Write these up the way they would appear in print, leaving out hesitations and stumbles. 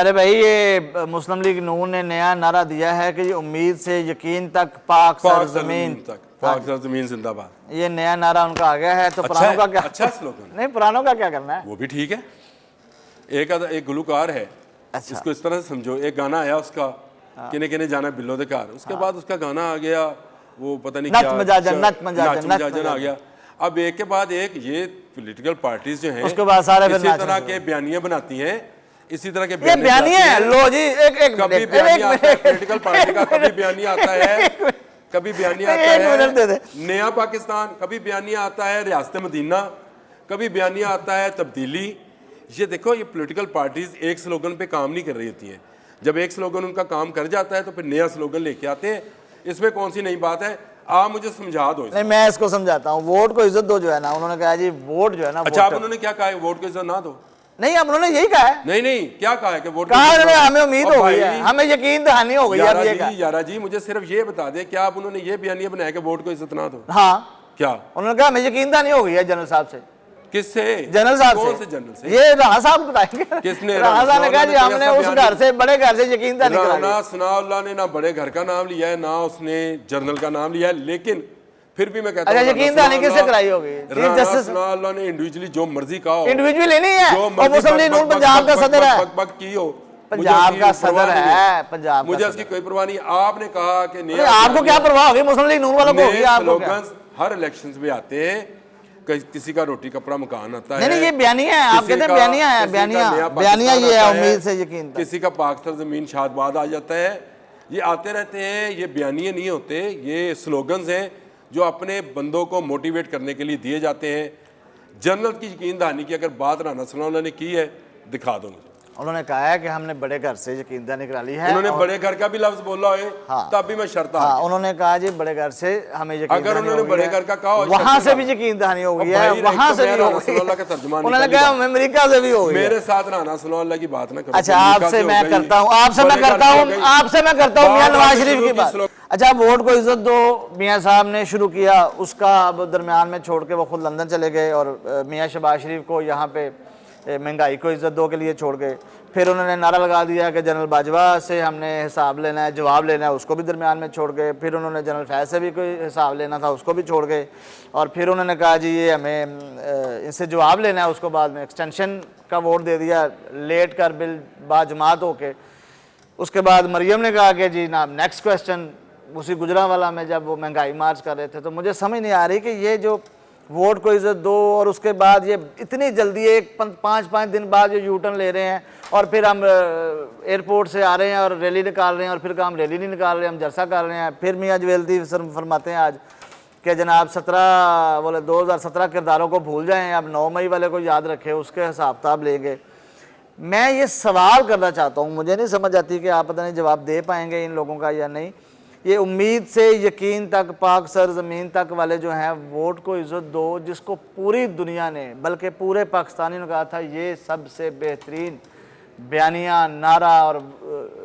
प्यारे भाई, ये मुस्लिम लीग नून ने नया नारा दिया है कि उम्मीद से यकीन तक पाक सरजमीन तक, पाक सरजमीन जिंदाबाद। ये नया नारा उनका आ गया है। तो पुरानों का क्या? अच्छा स्लोगन नहीं, पुरानों का क्या करना है? वो भी ठीक है। एक गुलकार है, अच्छा। इसको इस तरह से समझो, एक गाना आया उसका किने किने जाना बिल्लो दे घर, उसके बाद उसका गाना आ गया वो पता नहीं क्या, नच मजाजन आ गया। अब एक के बाद एक ये पॉलिटिकल पार्टीज जो हैं उसके बाद सारे इसी तरह के बयानियां बनाती हैं, इसी तरह के बयानियां। लो जी, एक कभी बयानिया आता है पॉलिटिकल पार्टी का, कभी बयानिया आता है, कभी बयानिया आता है नया पाकिस्तान, कभी बयानिया आता है रियासत मदीना, कभी बयानिया आता है तब्दीली। ये देखो, ये पॉलिटिकल पार्टीज एक स्लोगन पे काम नहीं कर रही होती हैं। जब एक स्लोगन उनका काम कर जाता है तो फिर नया स्लोगन लेके आते हैं। इसमें कौन सी नई बात है? आप मुझे समझा दो। नहीं, मैं इसको समझाता हूँ। वोट को इज्जत दो जो है ना, उन्होंने कहा जी वोट जो है ना। अच्छा, आप उन्होंने क्या कहा है? वोट को इज्जत ना दो? नहीं, अब उन्होंने यही कहा है। नहीं, क्या कहा है कि वोट कहा है? हमें उम्मीद हो गई है, हमें यकीन दहानी हो गई है। यारा जी, मुझे सिर्फ ये बता दे, क्या आप उन्होंने ये बयानिया बनाया कि वोट को इज्जत ना दो? हाँ। क्या उन्होंने कहा हमें यकीन दहानी हो गई है जनरल साहब से। किससे? जनरल साहब कौन से जनरल से? ये राणा साहब बताएंगे। किसने? राणा साहब ने कहा जी हमने उस घर से, बड़े घर से यकीन दहानी करा ली। राणा सनाउल्लाह ने ना बड़े घर का नाम लिया है, ना उसने जनरल का नाम लिया है, लेकिन फिर भी मैं कहता हूं यकीन दहानी किससे कराई होगी? राणा सनाउल्लाह ने इंडिविजुअली जो मर्जी कहा हो, इंडिविजुअली नहीं है, और मुस्लिम लीग नून पंजाब का सदर है, बक की हो, पंजाब का सदर है, पंजाब। मुझे उसकी कोई परवाह नहीं। आपने कहा कि आपको क्या परवाह होगी? मुस्लिम लीग नून वालों को होगी। आपको हर इलेक्शंस में आते हैं, किसी का रोटी कपड़ा मकान आता है। नहीं, ये बयानिया है। आप कहते हैं बयानिया है, बयानिया ये है उम्मीद से यकीन। किसी का पाकिस्तान जमीन शादबाद आ जाता है। ये आते रहते हैं, ये बयानिए नहीं होते, ये स्लोगन्स हैं जो अपने बंदों को मोटिवेट करने के लिए दिए जाते हैं। जनरल की यकीन दहानी की अगर बात राणा सनाउल्लाह ने की है, दिखा दो मुझे। उन्होंने कहा है कि हमने बड़े घर से यकीन दहानी करा ली है। उन्होंने बड़े घर का भी लफ्ज बोला है, तब भी मैं शर्त उन्होंने कहा जी बड़े घर से हमें यकीन, अगर उन्होंने बड़े घर का कहा वहां से भी यकीन दहानी हो गई है, वहां से भी हो गई। उन्होंने कहा अमेरिका से भी हो गई। मेरे साथ राणा सनाउल्लाह की बात ना करो। अच्छा, आपसे मैं करता हूँ मियां नवाज शरीफ की बात। अच्छा, वोट को इज्जत दो मियां साहब ने शुरू किया, उसका अब दरमियान में छोड़ के वो खुद लंदन चले गए और मियां शहबाज शरीफ को यहाँ पे महंगाई को इज्जत दो के लिए छोड़ गए। फिर उन्होंने नारा लगा दिया कि जनरल बाजवा से हमने हिसाब लेना है, जवाब लेना है, उसको भी दरमियान में छोड़ गए। फिर उन्होंने जनरल फैज़ से भी कोई हिसाब लेना था, उसको भी छोड़ गए। और फिर उन्होंने कहा जी ये हमें इनसे जवाब लेना है, उसको बाद में एक्सटेंशन का वोट दे दिया, लेट कर बिल बाजमात होके। उसके बाद मरियम ने कहा कि जी ना नेक्स्ट क्वेश्चन, उसी गुजरांवाला में जब वो महंगाई मार्च कर रहे थे। तो मुझे समझ नहीं आ रही कि ये जो वोट को इज्जत दो और उसके बाद ये इतनी जल्दी एक 5-5 दिन बाद जो यूटर्न ले रहे हैं और फिर हम एयरपोर्ट से आ रहे हैं और रैली निकाल रहे हैं और फिर हम रैली नहीं निकाल रहे हैं, हम जलसा कर रहे हैं। फिर मियां जवेल्दी फरमाते हैं आज कि जनाब 2017 किरदारों को भूल जाएं, अब 9 मई वाले को याद रखें, उसके हिसाब किताब लेंगे। मैं ये सवाल करना चाहता हूँ, मुझे नहीं समझ आती कि आप पता नहीं जवाब दे पाएंगे इन लोगों का या नहीं। ये उम्मीद से यकीन तक पाक सर ज़मीन तक वाले जो हैं, वोट को इज़्ज़त दो, जिसको पूरी दुनिया ने बल्कि पूरे पाकिस्तानियों ने कहा था ये सबसे बेहतरीन बयानिया, नारा और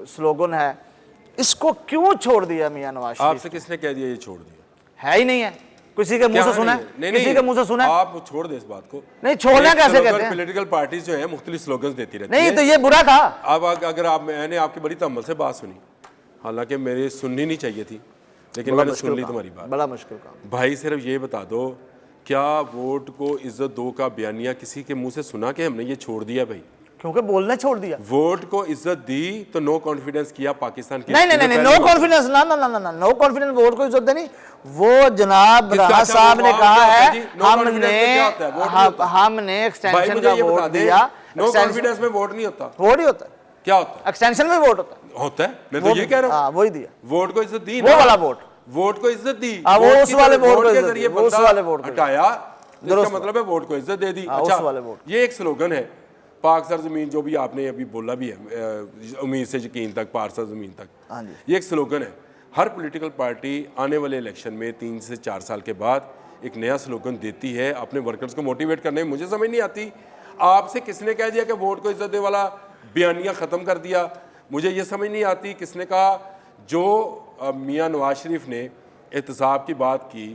स्लोगन है, इसको क्यों छोड़ दिया मियां नवाज शरीफ? आपसे किसने कह दिया ये छोड़ दिया? है ही नहीं है, किसी के मुंह से सुना है? किसी के मुंह से सुना है? आप छोड़ दे इस बात को। नहीं, छोड़ना कैसे कहते हैं? पॉलिटिकल पार्टीज जो है मुख्तलिफ स्लोगन्स देती रहती है। नहीं, तो ये बुरा था। अब अगर मैंने आपकी बड़ी तअम्मुल से बात सुनी, हालांकि मेरी सुननी नहीं चाहिए थी, लेकिन मैंने सुन ली तुम्हारी बात। बड़ा मुश्किल काम। भाई सिर्फ ये बता दो, क्या वोट को इज्जत दो का बयानिया किसी के मुंह से सुना कि हमने ये छोड़ दिया? भाई क्योंकि बोलने छोड़ दिया। वोट को इज्जत दी तो नो कॉन्फिडेंस किया पाकिस्तान की। नहीं, नो कॉन्फिडेंस ना, नो कॉन्फिडेंस वोट को इज्जत देनी। वो जनाब राणा साहब ने कहा है हमने एक्सटेंशन का वोट दिया। नो कॉन्फिडेंस में वोट नहीं होता। वोट ही होता है। क्या होता है? एक्सटेंशन में वोट होता है। मैं तो ये कह रहा हूँ, वही दिया। वोट को इज्जत दी, वो वाला वोट, वोट को इज्जत दी, वो उस वाले वोट के जरिए हटाया, इसका मतलब है वोट को इज्जत दे दी। अच्छा, ये एक स्लोगन है पाक सर जमीन, जो भी आपने अभी बोला भी है, उम्मीद से यकीन तक, पाक सर जमीन तक, ये एक स्लोगन है। हर पॉलिटिकल पार्टी आने वाले इलेक्शन में 3 से 4 साल के बाद एक नया स्लोगन देती है अपने वर्कर्स को मोटिवेट करने में। मुझे समझ नहीं आती, आपसे किसने कह दिया कि वोट को इज्जत दे वाला बयानिया ख़त्म कर दिया? मुझे ये समझ नहीं आती किसने कहा। जो मियां नवाज शरीफ ने एहतसाब की बात की,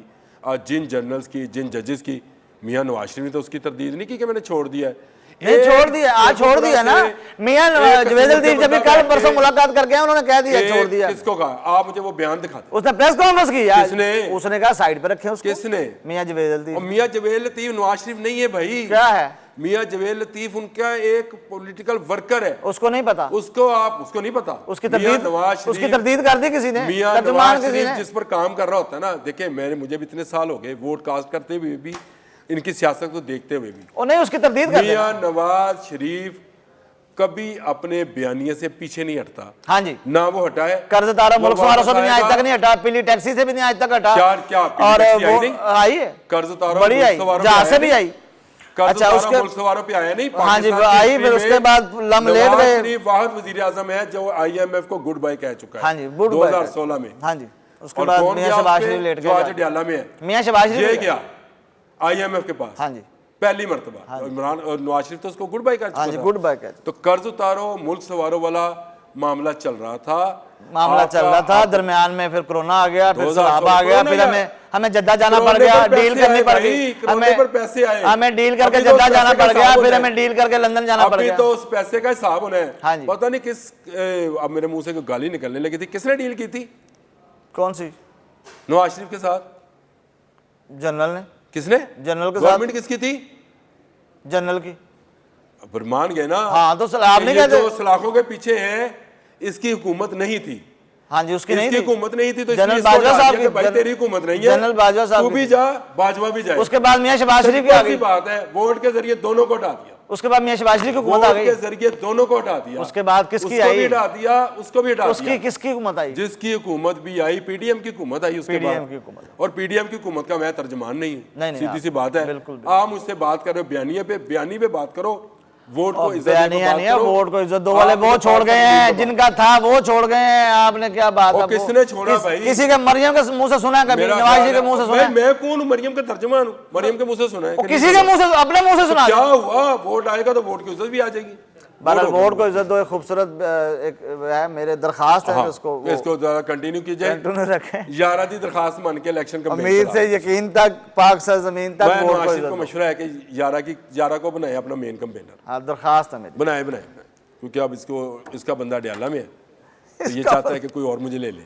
जिन जनरल्स की, जिन जजेस की, मियां नवाज शरीफ ने तो उसकी तरदीद नहीं की कि मैंने छोड़ दिया है। ये छोड़ दिया, आज छोड़ दिया ना। मियां जवेद लतीफ जब भी कल परसों मुलाकात करके आए, उन्होंने कह दिया छोड़ दिया। किसको कहा? आप मुझे वो बयान दिखा दो। उसने प्रेस कॉन्फ्रेंस की यार। किसने? उसने कहा साइड पे रखे उसको। किसने? मियां जवेद लतीफ। मियां जवेद लतीफ नवाज शरीफ नहीं है भाई। क्या है? मियां जवेद लतीफ उनका एक पॉलिटिकल वर्कर है। उसको नहीं पता? उसको नहीं पता। उसकी तरदीद कर दी किसी ने, मियां नवाज शरीफ जिस पर काम कर रहा होता है ना, देखिए मुझे भी इतने साल हो गए वोट कास्ट करते हुए भी, इनकी सियासत को देखते हुए भी, नहीं उसकी तरदीद कर। मियां नवाज शरीफ कभी अपने बयानिए से पीछे नहीं हटता। हाँ जी, ना वो हटाए। कर्ज तारा मुल्क सवारों से भी आज तक नहीं हटा, पीली टैक्सी से भी नहीं आज तक हटा। क्या और वो आई है, कर्ज तारा बड़ी आई, जहां से भी आई। अच्छा, उसके मुल्क सवारों पे आया नहीं। हाँ जी आई, फिर उसके बाद लम लेट गए। वाहिद वजीर आजम है जो IMF को गुड बाय कह चुका है। हाँ जी, 2016 में। हाँ जी, उसके बाद मियां शहबाज शरीफ लेट गए, आज डयाला में है। मियां शहबाज शरीफ गया IMF के पास। हाँ जी, पहली मर्तबा। इमरान और नवाज शरीफ तो उसको गुड बाय कह चुका था। गुड बाय कह। तो कर्ज उतारो मुल्क सवारों वाला मामला चल रहा था। दरमियान में फिर कोरोना आ गया, फिर सलाब आ गया, फिर हमें जद्दा जाना पड़ गया, डील करनी पड़ गई, हमें डील करके जद्दा जाना पड़ गया, फिर हमें डील करके लंदन जाना पड़ गया। तो उस पैसे का हिसाब होना है। पता नहीं किस, अब मेरे मुंह से कोई गाली निकलने लगी थी, किसने डील की थी? कौन सी? नवाज शरीफ के साथ, जनरल ने। किसने? जनरल के साथ। गवर्नमेंट किसकी थी? जनरल की। पर मान गए ना। हाँ, तो आप नहीं कहते? जो सलाखों के पीछे है, इसकी हुकूमत नहीं थी। हाँ जी, उसकी नहीं थी। हुकूमत नहीं थी, तो जनरल बाजवा साहब की, भाई तेरी हुकूमत नहीं है, जनरल बाजवा साहब तू भी जा, बाजवा भी जाए। उसके बाद मियां शहबाज शरीफ की आ गई बात है, वोट के जरिए दोनों को हटा दिया। उसके बाद मियां शहबाज शरीफ की हुकूमत आ गई, के जरिए दोनों को हटा दिया। उसके बाद किसकी आई? हटा दिया, उसको भी हटा दिया। उसकी किसकी हुकूमत आई? जिसकी हुकूमत भी आई, PDM की हुकूमत आई उसके बाद। और PDM की हुकूमत का मैं तर्जुमान नहीं हूँ, सीधी सी बात है। आप मुझसे बात कर रहे हो बयानी पे बात करो, वोट को इज्जत दो, वोट को इज्जत दो वाले वो छोड़ गए हैं, जिनका था वो छोड़ गए हैं। आपने क्या बात है? किसने छोड़ा भाई? किसी के मरियम के मुंह से सुना, कभी नवाज जी के मुंह से सुना? मैं कौन हूँ? मरियम का तर्जुमान हूँ, मरियम के मुंह से सुना है। किसी के मुंह से, अपने मुंह से सुना। क्या हुआ? वोट आएगा तो वोट की इज्जत भी आ जाएगी। बहरहाल वोट को इज्जत दो, एक खूबसूरत एक है मेरे दरखास्त है, इसको कंटिन्यू कीजिए, कंटिन्यू रखें। याराती दरखास्त मान के इलेक्शन का उम्मीद से यकीन तक, पाक सरजमीन तक वोट को इज्जत को मशवरा है कि यारा को बनाए अपना मेन कैंपेनर। हाँ, दरखास्त है मेरी। बनाए क्योंकि अब इसका बंदा डयाला में है, तो ये चाहता है कि कोई और मुझे ले ले।